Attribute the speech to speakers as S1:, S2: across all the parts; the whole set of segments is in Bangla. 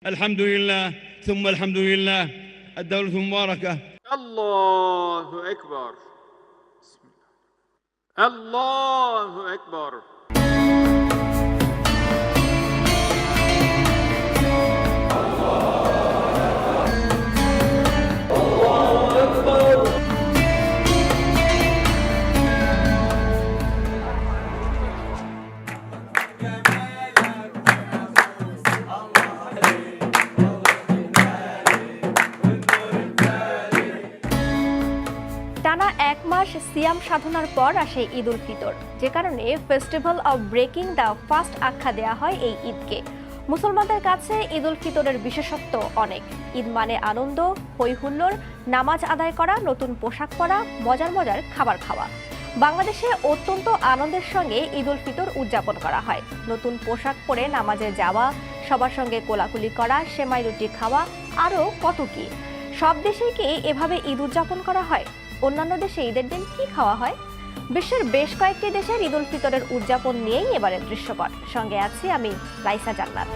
S1: الحمد لله ثم الحمد لله الدولة المباركة
S2: الله أكبر الله أكبر
S3: টানা এক মাস সিয়াম সাধনার পর আসে ঈদ উল ফিতর, যে কারণে festival of breaking the fast আখ্যা দেয়া হয় এই ঈদকে। মুসলমানদের কাছে ঈদ উল ফিতরের বিশেষত্ব অনেক। ঈদ মানে আনন্দ, হই হুল্লোড়, নামাজ আদায় করা, নতুন পোশাক পরা, মজার মজার খাবার খাওয়া। বাংলাদেশে অত্যন্ত আনন্দের সঙ্গে ঈদ উল ফিতর উদযাপন করা হয়। নতুন পোশাক পরে নামাজে যাওয়া, সবার সঙ্গে কোলাকুলি করা, সেমাই রুটি খাওয়া, আরও কত কি। সব দেশেই কি এভাবে ঈদ উদযাপন করা হয়? অন্যান্য দেশে ঈদের দিন কি খাওয়া হয়? বিশ্বের বেশ কয়েকটি দেশের ঈদ উল ফিতরের উদযাপন নিয়েই এবারের দৃশ্যপট। সঙ্গে আছি আমি রাইসা জান্নাত।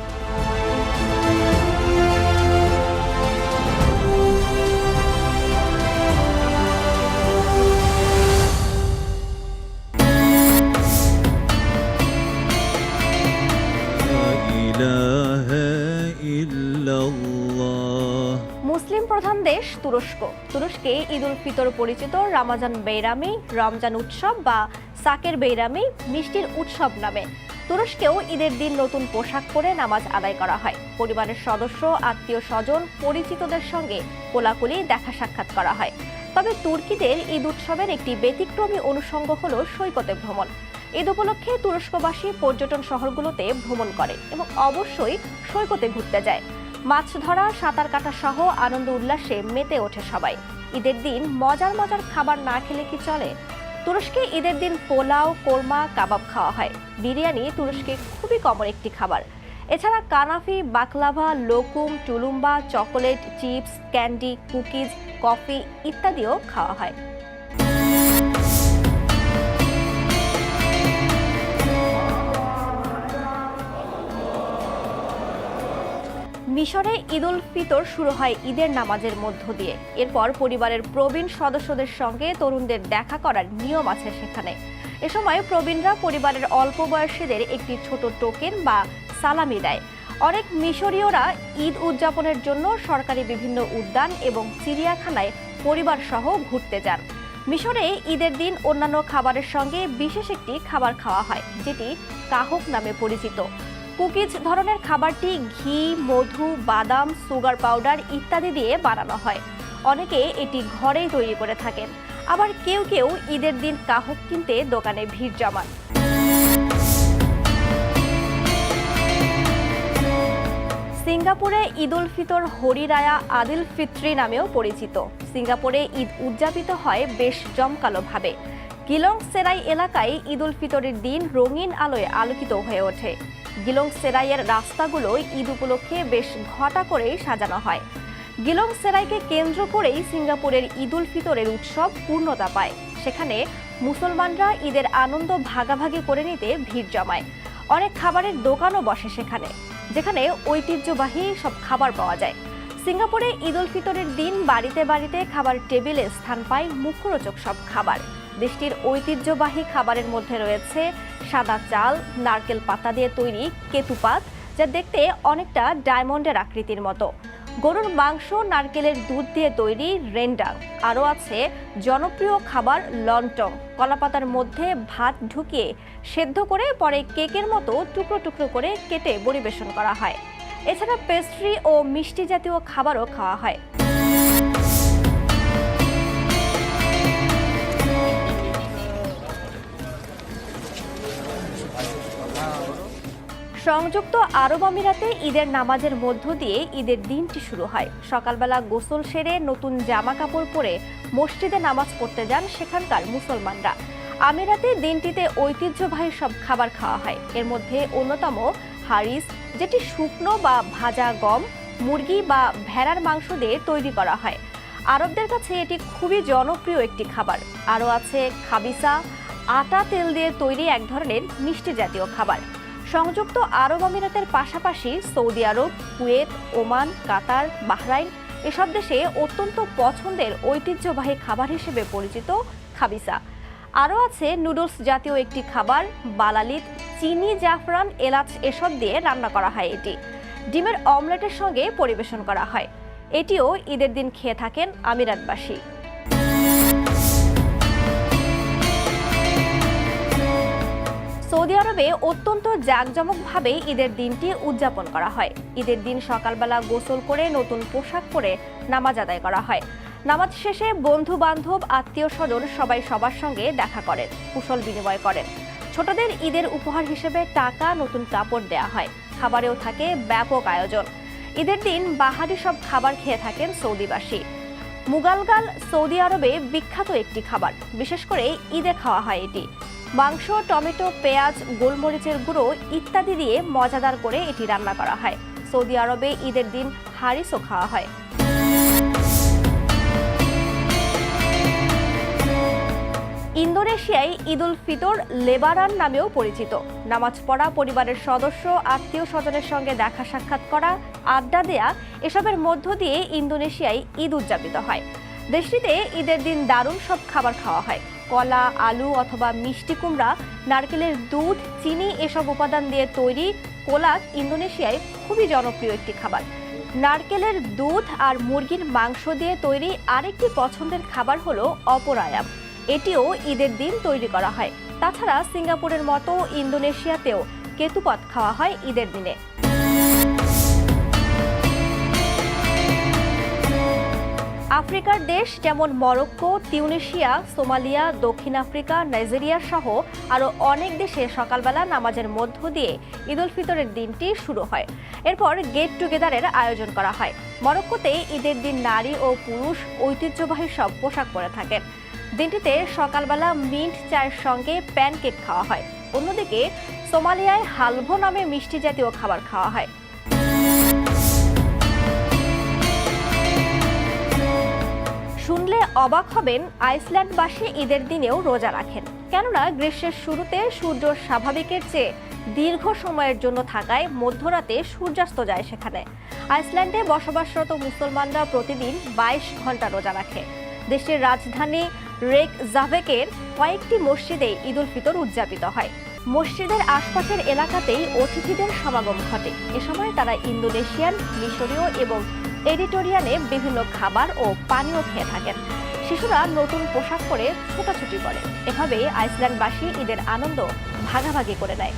S3: মুসলিম প্রধান দেশ তুরস্ক। তুরস্কে ঈদ উল ফিতর পরিচিত রামাজান বেইরামি, রমজান উৎসব বা সাকের বেইরামি, মিষ্টির উৎসব নামে। তুরস্কেও ঈদের দিন নতুন পোশাক পরে নামাজ আদায় করা হয়। পরিবারের সদস্য, আত্মীয় স্বজন, পরিচিতদের সঙ্গে কোলাকুলি, দেখা সাক্ষাৎ করা হয়। তবে তুর্কিদের ঈদ উৎসবের একটি ব্যতিক্রমী অনুষঙ্গ হল সৈকতে ভ্রমণ। ঈদ উপলক্ষে তুরস্কবাসী পর্যটন শহরগুলোতে ভ্রমণ করে এবং অবশ্যই সৈকতে ঘুরতে যায়। মাছ ধরা, সাঁতার কাটা সহ আনন্দ উল্লাসে মেতে ওঠে সবাই। ঈদের দিন মজার মজার খাবার না খেলে কি চলে? তুরস্কে ঈদের দিন পোলাও, কোরমা, কাবাব খাওয়া হয়। বিরিয়ানি তুরস্কে খুবই কমন একটি খাবার। এছাড়া knafeh, baklava, lokum, tulumba, chocolate, chips, candy, cookies, coffee ইত্যাদিও খাওয়া হয়। মিশরে ঈদ উল ফিতর শুরু হয় ঈদের নামাজের মধ্য দিয়ে। এরপর পরিবারের প্রবীণ সদস্যদের সঙ্গে তরুণদের দেখা করার নিয়ম আছে সেখানে। এ সময় প্রবীণরা পরিবারের অল্প বয়সীদের একটি ছোট টোকেন বা সালামি দেয়। অনেক মিশরীয়রা ঈদ উদযাপনের জন্য সরকারি বিভিন্ন উদ্যান এবং চিড়িয়াখানায় পরিবার সহ ঘুরতে যান। মিশরে ঈদের দিন অন্যান্য খাবারের সঙ্গে বিশেষ একটি খাবার খাওয়া হয়, যেটি কাহক নামে পরিচিত। কুকিজ ধরনের খাবারটি ঘি, মধু, বাদাম, সুগার পাউডার ইত্যাদি দিয়ে বানানো হয়। অনেকে এটি ঘরেই তৈরি করে থাকেন। আবার কেউ কেউ ঈদের দিন কাহক কিনতে দোকানে ভিড় জমান। সিঙ্গাপুরে ঈদ উল ফিতর হরি রায়া আদিল ফিত্রি নামেও পরিচিত। সিঙ্গাপুরে ঈদ উদযাপিত হয় বেশ জমকালোভাবে। গিলং সেরাই এলাকায় ঈদ উল ফিতরের দিন রঙিন আলোয় আলোকিত হয়ে ওঠে। গিলং সেরাইয়ের রাস্তাগুলো ঈদ উপলক্ষে বেশ ঘটা করেই সাজানো হয়। গিলং সেরাইকে কেন্দ্র করেই সিঙ্গাপুরের ঈদ উল ফিতরের উৎসব পূর্ণতা পায়। সেখানে মুসলমানরা ঈদের আনন্দ ভাগাভাগি করে নিতে ভিড় জমায়। অনেক খাবারের দোকানও বসে সেখানে, যেখানে ঐতিহ্যবাহী সব খাবার পাওয়া যায়। সিঙ্গাপুরে ঈদ উল ফিতরের দিন বাড়িতে বাড়িতে খাবার টেবিলে স্থান পায় মুখরোচক সব খাবার। দেশটির ঐতিহ্যবাহী খাবারের মধ্যে রয়েছে সাদা চাল, নারকেল পাতা দিয়ে তৈরি কেতুপাত, যা দেখতে অনেকটা ডায়মন্ডের আকৃতির মতো, গরুর মাংস, নারকেলের দুধ দিয়ে তৈরি রেন্ডাং। আরও আছে জনপ্রিয় খাবার লন্টং, কলাপাতার মধ্যে ভাত ঢুকিয়ে সেদ্ধ করে পরে কেকের মতো টুকরো টুকরো করে কেটে পরিবেশন করা হয়। এছাড়া পেস্ট্রি ও মিষ্টি জাতীয় খাবারও খাওয়া হয়। সংযুক্ত আরব আমিরাতে ঈদের নামাজের মধ্য দিয়ে ঈদের দিনটি শুরু হয়। সকালবেলা গোসল সেরে নতুন জামা কাপড় পরে মসজিদে নামাজ পড়তে যান সেখানকার মুসলমানরা। আমিরাতে দিনটিতে ঐতিহ্যবাহী সব খাবার খাওয়া হয়। এর মধ্যে অন্যতম হারিস, যেটি শুকনো বা ভাজা গম, মুরগি বা ভেড়ার মাংস দিয়ে তৈরি করা হয়। আরবদের কাছে এটি খুবই জনপ্রিয় একটি খাবার। আরও আছে খাবিসা, আটা তেল দিয়ে তৈরি এক ধরনের মিষ্টি জাতীয় খাবার। সংযুক্ত আরব আমিরাতের পাশাপাশি সৌদি আরব, কুয়েত, ওমান, কাতার, বাহরাইন এসব দেশে অত্যন্ত পছন্দের ঐতিহ্যবাহী খাবার হিসেবে পরিচিত খাবিসা। আরও আছে নুডলস জাতীয় একটি খাবার, বালালিত, চিনি, জাফরান, এলাচ এসব দিয়ে রান্না করা হয়। এটি ডিমের অমলেটের সঙ্গে পরিবেশন করা হয়। এটিও ঈদের দিন খেয়ে থাকেন আমিরাতবাসী। সৌদি আরবে অত্যন্ত জাঁকজমকভাবে ঈদের দিনটি উদযাপন করা হয়। ঈদের দিন সকালবেলা গোসল করে নতুন পোশাক পরে নামাজ আদায় করা হয়। নামাজ শেষে বন্ধু বান্ধব, আত্মীয় স্বজন সবাই সবার সঙ্গে দেখা করেন, কুশল বিনিময় করেন। ছোটদের ঈদের উপহার হিসেবে টাকা, নতুন কাপড় দেয়া হয়। খাবারেও থাকে ব্যাপক আয়োজন। ঈদের দিন বাহারি সব খাবার খেয়ে থাকেন সৌদিবাসী। মুগালগাল সৌদি আরবে বিখ্যাত একটি খাবার, বিশেষ করে ঈদে খাওয়া হয় এটি। মাংস, টমেটো, পেঁয়াজ, গোলমরিচের গুঁড়ো ইত্যাদি দিয়ে মজাদার করে এটি রান্না করা হয়। সৌদি আরবে ঈদের দিন হারিসও খাওয়া হয়। ইন্দোনেশিয়ায় ঈদ উল ফিতর লেবারান নামেও পরিচিত। নামাজ পড়া, পরিবারের সদস্য, আত্মীয় স্বজনের সঙ্গে দেখা সাক্ষাৎ করা, আড্ডা দেয়া এসবের মধ্য দিয়ে ইন্দোনেশিয়ায় ঈদ উদযাপিত হয়। দেশটিতে ঈদের দিন দারুণ সব খাবার খাওয়া হয়। কলা, আলু অথবা মিষ্টি কুমড়া, নারকেলের দুধ, চিনি এসব উপাদান দিয়ে তৈরি কোলাক ইন্দোনেশিয়ায় খুবই জনপ্রিয় একটি খাবার। নারকেলের দুধ আর মুরগির মাংস দিয়ে তৈরি আরেকটি পছন্দের খাবার হলো অপর আয়াম। এটিও ঈদের দিন তৈরি করা হয়। তাছাড়া সিঙ্গাপুরের মতো ইন্দোনেশিয়াতেও কেতুপত খাওয়া হয় ঈদের দিনে। আফ্রিকার দেশ যেমন মরক্কো, তিউনিসিয়া, সোমালিয়া, দক্ষিণ আফ্রিকা, নাইজেরিয়া সহ আরও অনেক দেশে সকালবেলা নামাজের মধ্য দিয়ে ঈদ উল ফিতরের দিনটি শুরু হয়। এরপর গেট টুগেদারের আয়োজন করা হয়। মরক্কোতে ঈদের দিন নারী ও পুরুষ ঐতিহ্যবাহী সব পোশাক পরে থাকেন। দিনটিতে সকালবেলা মিন্ট চায়ের সঙ্গে প্যানকেক খাওয়া হয়। অন্যদিকে সোমালিয়ায় হালভো নামে মিষ্টি জাতীয় খাবার খাওয়া হয়। শুনলে অবাক হবেন, আইসল্যান্ডবাসী ঈদের দিনেও রোজা রাখেন। কেননা গ্রীষ্মের শুরুতে সূর্য স্বাভাবিকের চেয়ে দীর্ঘ সময়ের জন্য থাকায় মধ্যরাতে সূর্যাস্ত যায় সেখানে। আইসল্যান্ডে বসবাসরত মুসলমানরা প্রতিদিন 22 ঘন্টা রোজা রাখে। দেশের রাজধানী রেকজাভেকের কয়েকটি মসজিদে ঈদ উল ফিতর উদযাপিত হয়। মসজিদের আশপাশের এলাকাতেই অতিথিদের সমাগম ঘটে। এ সময় তারা ইন্দোনেশিয়ান, মিশরীয় এবং এডিটোরিয়ানে বিভিন্ন খাবার ও পানীয় খেয়ে থাকেন। শিশুরা নতুন পোশাক পরে ছোটাছুটি করে। এভাবে আইসল্যান্ডবাসী ঈদের আনন্দ ভাগাভাগি করে নেয়।